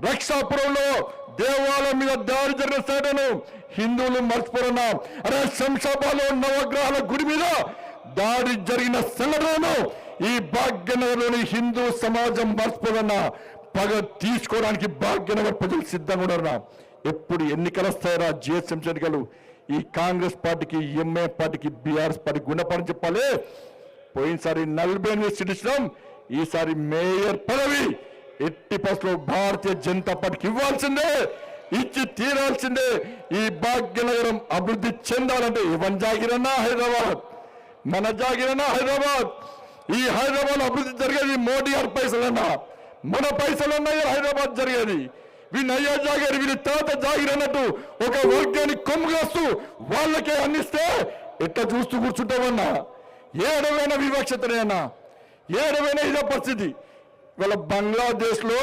రక్షాపురంలో దేవాలయం మీద దాడి జరిగిన సంఘటనను హిందువులు మర్చిపోరన్నా. అరే శంషాబాద్లో నవగ్రహాల గుడి మీద దాడి జరిగిన సంఘటనను ఈ భాగ్యనగర్లోని హిందూ సమాజం మర్చిపోదన్నా. పగ తీసుకోవడానికి భాగ్యనగర్ ప్రజలు సిద్ధంగా ఉన్నారన్నా. ఎప్పుడు ఎన్నికలు వస్తాయరా జిహెచ్ఎంసీ ఎన్నికలు? ఈ కాంగ్రెస్ పార్టీకి, ఎంఏ పార్టీకి, బీఆర్ఎస్ పార్టీకి గుణపాఠం చెప్పాలి. పోయినసారి 48 సీట్లు ఇచ్చినాం, ఈసారి మేయర్ పదవి ఎట్టి పరిస్థితుల్లో భారతీయ జనతా పార్టీకి ఇవ్వాల్సిందే, ఇచ్చి తీరాల్సిందే. ఈ భాగ్యనగరం అభివృద్ధి చెందాలంటే ఇవన్ జాగిరన్నా హైదరాబాద్, మన జాగిరన్నా హైదరాబాద్. ఈ హైదరాబాద్ అభివృద్ధి జరిగేది మోడీ గారి పైసలన్నా, మన పైసలన్నా హైదరాబాద్ జరిగేది. వీళ్ళు అయ్యా జాగారు, వీళ్ళు తాత జాగిరన్నట్టు ఒక వర్గాన్ని కొమ్ముగాస్తూ వాళ్ళకే అందిస్తే ఎట్లా చూస్తూ కూర్చుంటామన్నా? ఏడవైనా వివక్షతనే అన్నా, ఏడవైనా ఇదే పరిస్థితి. ఇవాళ బంగ్లాదేశ్లో